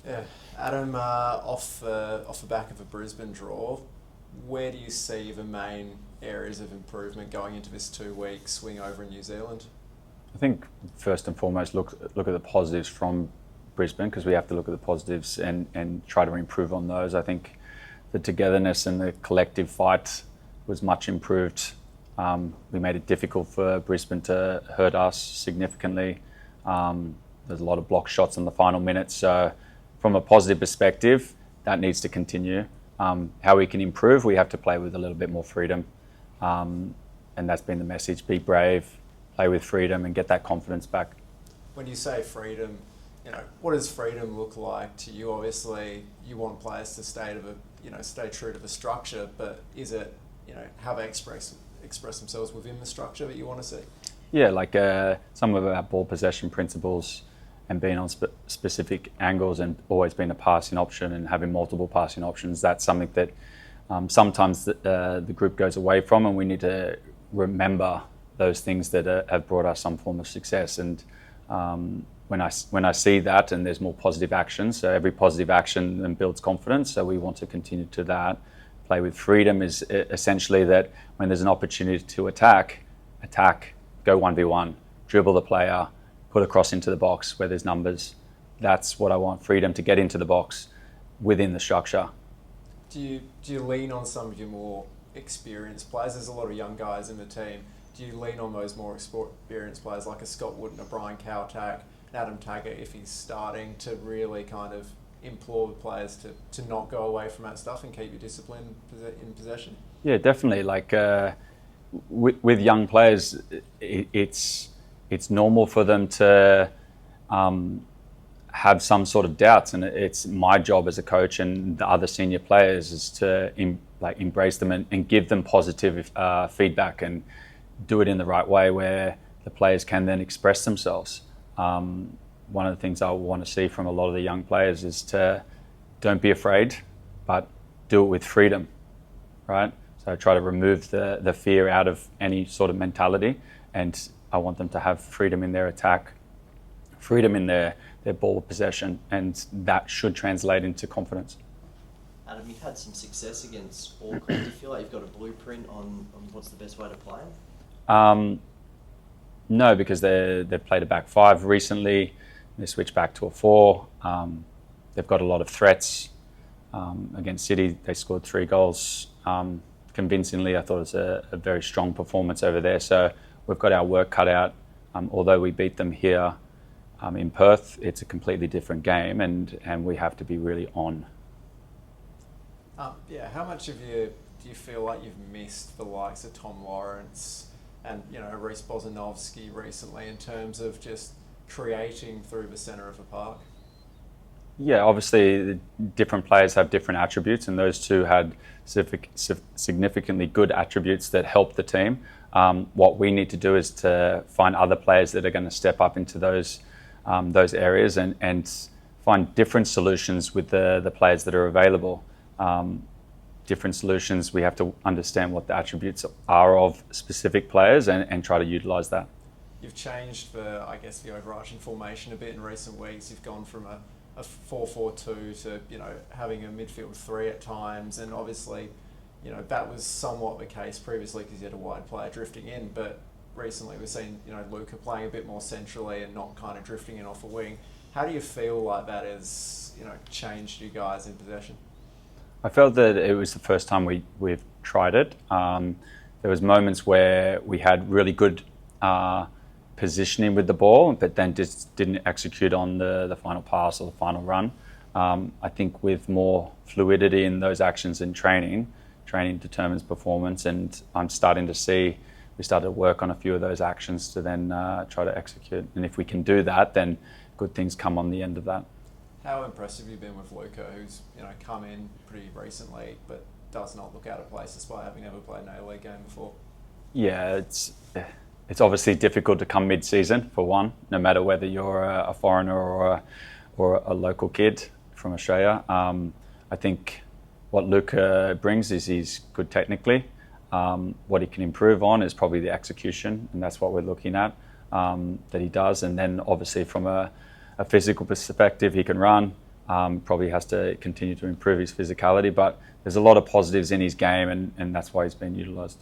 Yeah, Adam, off the back of a Brisbane draw, where do you see the main areas of improvement going into this 2 week swing over in New Zealand? I think first and foremost, look at the positives from Brisbane, because we have to look at the positives and try to improve on those. I think the togetherness and the collective fight was much improved. We made it difficult for Brisbane to hurt us significantly. There's a lot of block shots in the final minutes. So from a positive perspective, that needs to continue. How we can improve, we have to play with a little bit more freedom. And that's been the message. Be brave, play with freedom and get that confidence back. When you say freedom, what does freedom look like to you? Obviously, you want players to stay true to the structure, but is it, how they express themselves within the structure that you want to see? Yeah, like some of our ball possession principles and being on specific angles and always being a passing option and having multiple passing options. That's something that sometimes the group goes away from, and we need to remember those things that have brought us some form of success. And when I see that, and there's more positive action, so every positive action then builds confidence. So we want to continue to that. Play with freedom is essentially that when there's an opportunity to attack, go 1v1, dribble the player, put a cross into the box where there's numbers. That's what I want, freedom to get into the box within the structure. Do you lean on some of your more experienced players? There's a lot of young guys in the team. Do you lean on those more experienced players like a Scott Wood and a Brian Cowtack, and Adam Taggart if he's starting, to really kind of implore the players to not go away from that stuff and keep your discipline in possession? Yeah, definitely. Like with young players, it's normal for them to have some sort of doubts, and it's my job as a coach and the other senior players is to embrace them and give them positive feedback and do it in the right way where the players can then express themselves. One of the things I want to see from a lot of the young players is to don't be afraid, but do it with freedom, right? So I try to remove the fear out of any sort of mentality, and I want them to have freedom in their attack, freedom in their ball possession, and that should translate into confidence. Adam, you've had some success against Auckland. Do you feel like you've got a blueprint on what's the best way to play? No, because they've played a back five recently. They switched back to a four. They've got a lot of threats. Against City, they scored 3 goals convincingly. I thought it was a very strong performance over there. So we've got our work cut out. Although we beat them here in Perth, it's a completely different game, and we have to be really on. How much do you feel like you've missed the likes of Tom Lawrence and Reece Bozanovsky recently in terms of just creating through the centre of the park? Yeah, obviously the different players have different attributes, and those two had significantly good attributes that helped the team. What we need to do is to find other players that are going to step up into those areas and find different solutions with the players that are available. Different solutions, we have to understand what the attributes are of specific players and try to utilise that. You've changed the overarching formation a bit in recent weeks. You've gone from a 4-4-2 to having a midfield 3 at times, and obviously that was somewhat the case previously because you had a wide player drifting in, but recently we've seen Luca playing a bit more centrally and not kind of drifting in off a wing. How do you feel like that has changed you guys in possession? I felt that it was the first time we've tried it. There was moments where we had really good positioning with the ball, but then just didn't execute on the final pass or the final run. I think with more fluidity in those actions in training determines performance, and I'm starting to see we started to work on a few of those actions to then try to execute. And if we can do that, then good things come on the end of that. How impressive have you been with Luca, who's come in pretty recently but does not look out of place despite having never played an A-League game before? Yeah, it's obviously difficult to come mid-season for one, no matter whether you're a foreigner or a local kid from Australia. I think what Luca brings is he's good technically. What he can improve on is probably the execution, and that's what we're looking at that he does. And then obviously from a physical perspective, he can run. Probably has to continue to improve his physicality, but there's a lot of positives in his game, and that's why he's been utilised.